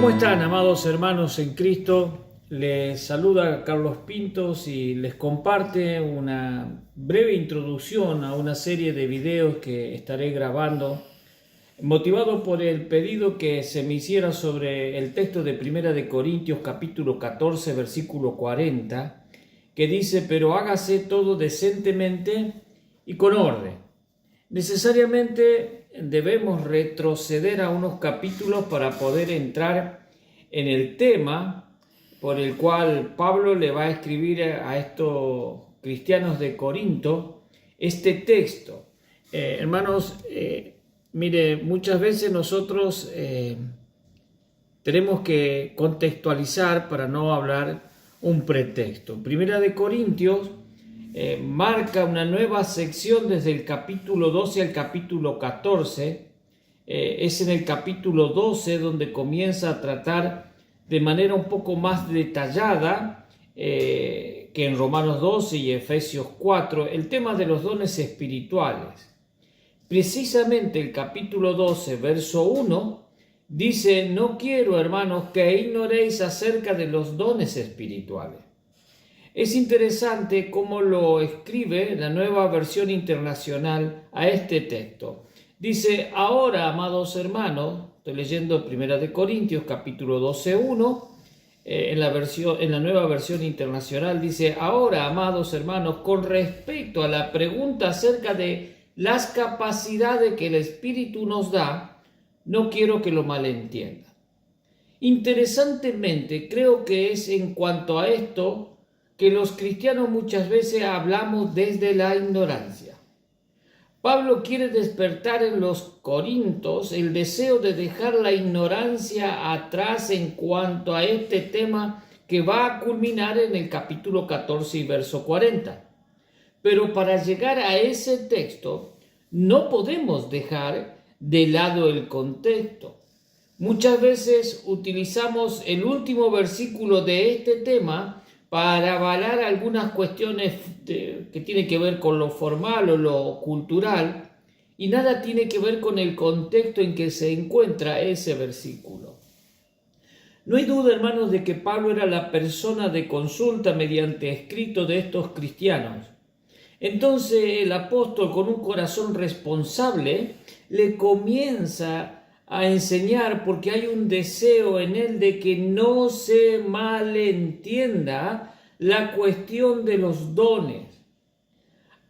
¿Cómo están, amados hermanos en Cristo? Les saluda Carlos Pintos y les comparte una breve introducción a una serie de videos que estaré grabando, motivado por el pedido que se me hiciera sobre el texto de Primera de Corintios capítulo 14, versículo 40, que dice: pero hágase todo decentemente y con orden. Necesariamente debemos retroceder a unos capítulos para poder entrar en el tema por el cual Pablo le va a escribir a estos cristianos de Corinto este texto. Hermanos, mire, muchas veces nosotros tenemos que contextualizar para no hablar un pretexto. Primera de Corintios marca una nueva sección desde el capítulo 12 al capítulo 14. Es en el capítulo 12 donde comienza a tratar de manera un poco más detallada que en Romanos 12 y Efesios 4 el tema de los dones espirituales. Precisamente el capítulo 12, verso 1, dice: no quiero, hermanos, que ignoréis acerca de los dones espirituales. Es interesante cómo lo escribe la Nueva Versión Internacional a este texto. Dice: ahora, amados hermanos, estoy leyendo 1 Corintios capítulo 12, 1, en la Nueva Versión Internacional dice: ahora, amados hermanos, con respecto a la pregunta acerca de las capacidades que el Espíritu nos da, no quiero que lo malentiendan. Interesantemente, creo que es en cuanto a esto que los cristianos muchas veces hablamos desde la ignorancia. Pablo quiere despertar en los corintios el deseo de dejar la ignorancia atrás en cuanto a este tema que va a culminar en el capítulo 14 y verso 40. Pero para llegar a ese texto no podemos dejar de lado el contexto. Muchas veces utilizamos el último versículo de este tema para avalar algunas cuestiones que tienen que ver con lo formal o lo cultural, y nada tiene que ver con el contexto en que se encuentra ese versículo. No hay duda, hermanos, de que Pablo era la persona de consulta mediante escrito de estos cristianos. Entonces el apóstol, con un corazón responsable, le comienza a enseñar, porque hay un deseo en él de que no se malentienda la cuestión de los dones.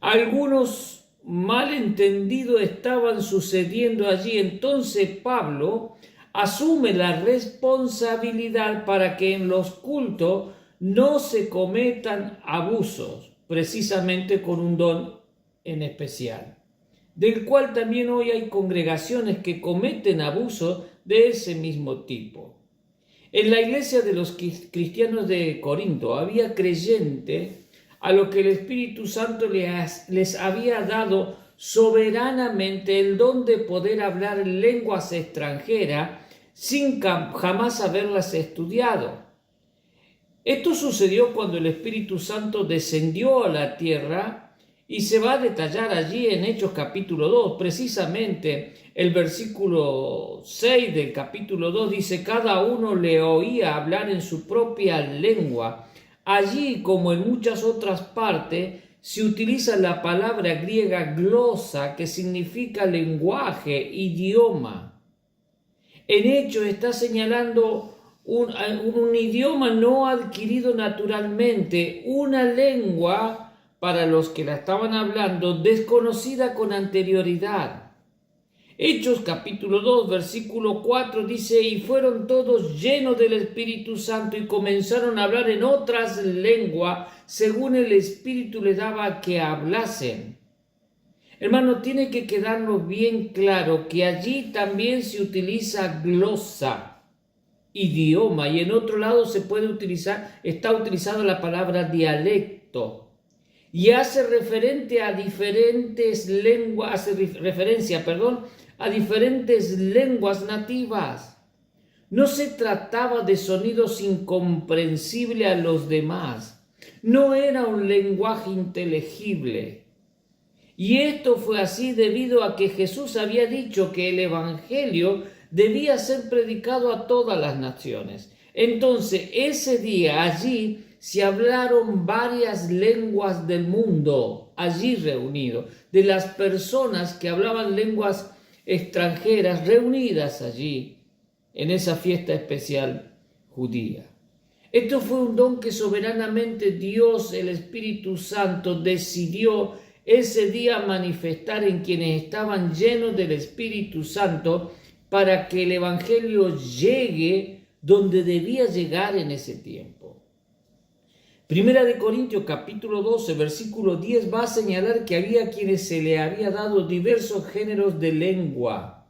Algunos malentendidos estaban sucediendo allí. Entonces Pablo asume la responsabilidad para que en los cultos no se cometan abusos, precisamente con un don en especial, del cual también hoy hay congregaciones que cometen abuso de ese mismo tipo. En la iglesia de los cristianos de Corinto había creyentes a los que el Espíritu Santo les había dado soberanamente el don de poder hablar lenguas extranjeras sin jamás haberlas estudiado. Esto sucedió cuando el Espíritu Santo descendió a la tierra, y se va a detallar allí en Hechos capítulo 2, precisamente el versículo 6 del capítulo 2 dice: cada uno le oía hablar en su propia lengua. Allí, como en muchas otras partes, se utiliza la palabra griega glosa, que significa lenguaje, idioma. En Hechos está señalando un idioma no adquirido naturalmente, una lengua para los que la estaban hablando, desconocida con anterioridad. Hechos capítulo 2, versículo 4 dice: y fueron todos llenos del Espíritu Santo y comenzaron a hablar en otras lenguas, según el Espíritu les daba que hablasen. Hermano, tiene que quedarnos bien claro que allí también se utiliza glosa, idioma, y en otro lado está utilizada la palabra dialecto. Y hace referencia a diferentes lenguas nativas. No se trataba de sonidos incomprensibles a los demás. No era un lenguaje inteligible. Y esto fue así debido a que Jesús había dicho que el Evangelio debía ser predicado a todas las naciones. Entonces, ese día allí se hablaron varias lenguas del mundo, allí reunidos, de las personas que hablaban lenguas extranjeras reunidas allí, en esa fiesta especial judía. Esto fue un don que soberanamente Dios, el Espíritu Santo, decidió ese día manifestar en quienes estaban llenos del Espíritu Santo para que el Evangelio llegue donde debía llegar en ese tiempo. Primera de Corintios capítulo 12, versículo 10 va a señalar que había quienes se le había dado diversos géneros de lengua.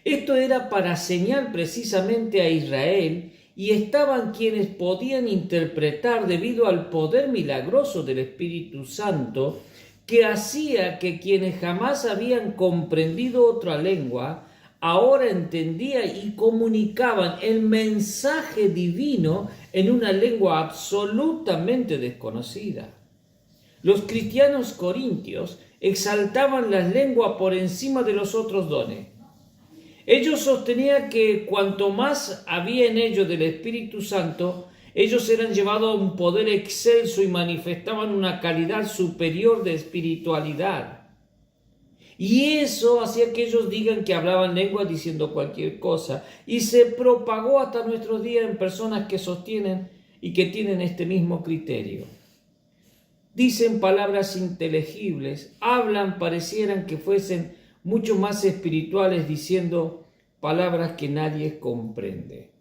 Esto era para señal precisamente a Israel, y estaban quienes podían interpretar debido al poder milagroso del Espíritu Santo, que hacía que quienes jamás habían comprendido otra lengua, ahora entendían y comunicaban el mensaje divino en una lengua absolutamente desconocida. Los cristianos corintios exaltaban la lengua por encima de los otros dones. Ellos sostenían que cuanto más había en ellos del Espíritu Santo, ellos eran llevados a un poder excelso y manifestaban una calidad superior de espiritualidad. Y eso hacía que ellos digan que hablaban lenguas diciendo cualquier cosa. Y se propagó hasta nuestros días en personas que sostienen y que tienen este mismo criterio. Dicen palabras inteligibles, hablan, parecieran que fuesen mucho más espirituales, diciendo palabras que nadie comprende.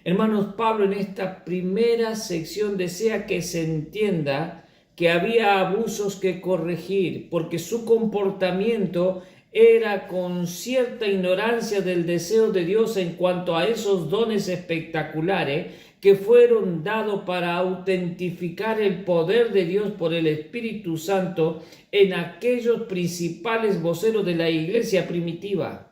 Hermanos, Pablo en esta primera sección desea que se entienda que había abusos que corregir, porque su comportamiento era con cierta ignorancia del deseo de Dios en cuanto a esos dones espectaculares que fueron dados para autentificar el poder de Dios por el Espíritu Santo en aquellos principales voceros de la iglesia primitiva.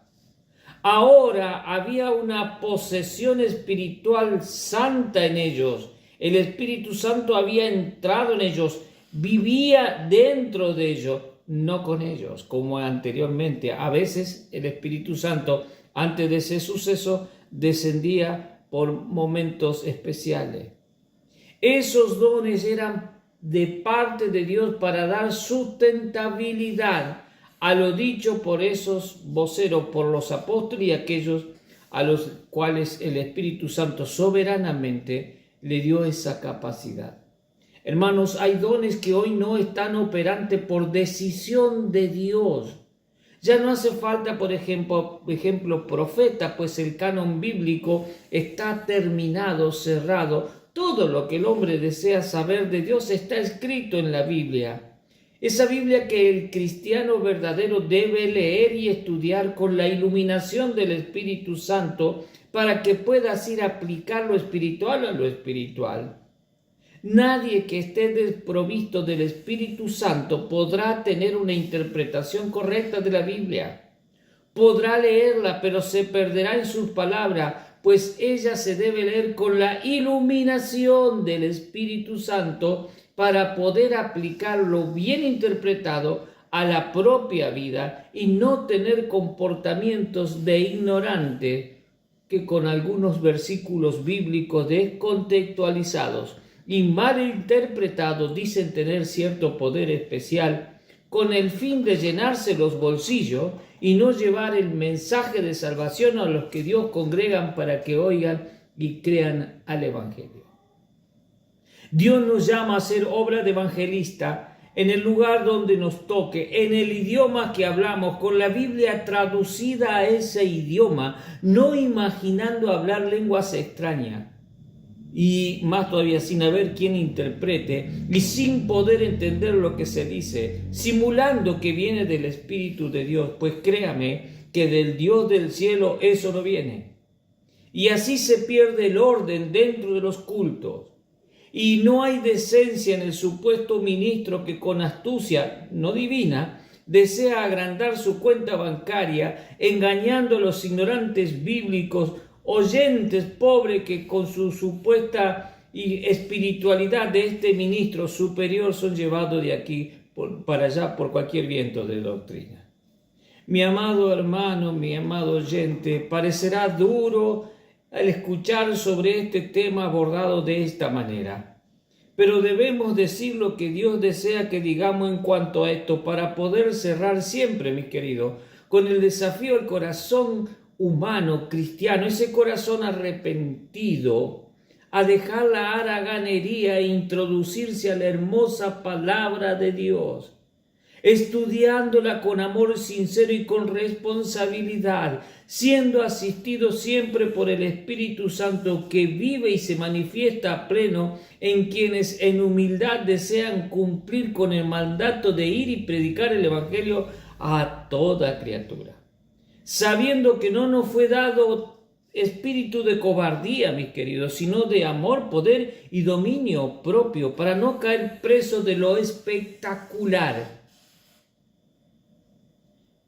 Ahora había una posesión espiritual santa en ellos. El Espíritu Santo había entrado en ellos, vivía dentro de ellos, no con ellos, como anteriormente. A veces el Espíritu Santo, antes de ese suceso, descendía por momentos especiales. Esos dones eran de parte de Dios para dar sustentabilidad a lo dicho por esos voceros, por los apóstoles y aquellos a los cuales el Espíritu Santo soberanamente le dio esa capacidad. Hermanos, hay dones que hoy no están operantes por decisión de Dios. Ya no hace falta, por ejemplo, profeta, pues el canon bíblico está terminado, cerrado. Todo lo que el hombre desea saber de Dios está escrito en la Biblia. Esa Biblia que el cristiano verdadero debe leer y estudiar con la iluminación del Espíritu Santo para que pueda así aplicar lo espiritual a lo espiritual. Nadie que esté desprovisto del Espíritu Santo podrá tener una interpretación correcta de la Biblia. Podrá leerla, pero se perderá en sus palabras, pues ella se debe leer con la iluminación del Espíritu Santo para poder aplicarlo bien interpretado a la propia vida y no tener comportamientos de ignorante que con algunos versículos bíblicos descontextualizados y mal interpretados dicen tener cierto poder especial con el fin de llenarse los bolsillos y no llevar el mensaje de salvación a los que Dios congregan para que oigan y crean al Evangelio. Dios nos llama a ser obra de evangelista en el lugar donde nos toque, en el idioma que hablamos, con la Biblia traducida a ese idioma, no imaginando hablar lenguas extrañas. Y más todavía sin haber quien interprete y sin poder entender lo que se dice, simulando que viene del Espíritu de Dios, pues créame que del Dios del cielo eso no viene. Y así se pierde el orden dentro de los cultos. Y no hay decencia en el supuesto ministro que con astucia no divina desea agrandar su cuenta bancaria, engañando a los ignorantes bíblicos, oyentes pobres que con su supuesta espiritualidad de este ministro superior son llevados de aquí para allá por cualquier viento de doctrina. Mi amado hermano, mi amado oyente, parecerá duro al escuchar sobre este tema abordado de esta manera. Pero debemos decir lo que Dios desea que digamos en cuanto a esto para poder cerrar siempre, mis queridos, con el desafío al corazón humano, cristiano, ese corazón arrepentido, a dejar la haraganería e introducirse a la hermosa palabra de Dios, estudiándola con amor sincero y con responsabilidad, siendo asistido siempre por el Espíritu Santo que vive y se manifiesta a pleno en quienes en humildad desean cumplir con el mandato de ir y predicar el Evangelio a toda criatura, sabiendo que no nos fue dado espíritu de cobardía, mis queridos, sino de amor, poder y dominio propio, para no caer preso de lo espectacular.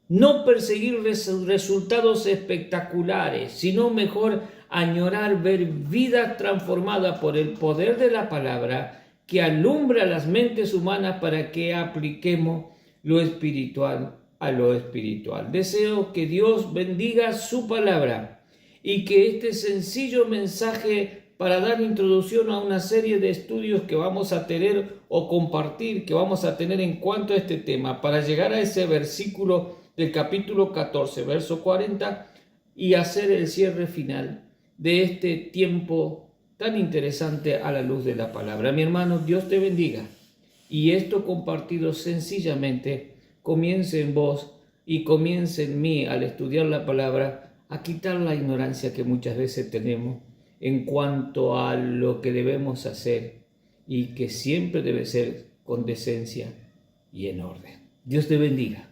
No perseguir resultados espectaculares, sino mejor añorar ver vidas transformadas por el poder de la palabra que alumbra las mentes humanas para que apliquemos lo espiritual a lo espiritual. Deseo que Dios bendiga su palabra y que este sencillo mensaje para dar introducción a una serie de estudios que vamos a tener o compartir, que vamos a tener en cuanto a este tema, para llegar a ese versículo del capítulo 14, verso 40, y hacer el cierre final de este tiempo tan interesante a la luz de la palabra. Mi hermano, Dios te bendiga. Y esto compartido sencillamente comience en vos y comience en mí al estudiar la palabra, a quitar la ignorancia que muchas veces tenemos en cuanto a lo que debemos hacer y que siempre debe ser con decencia y en orden. Dios te bendiga.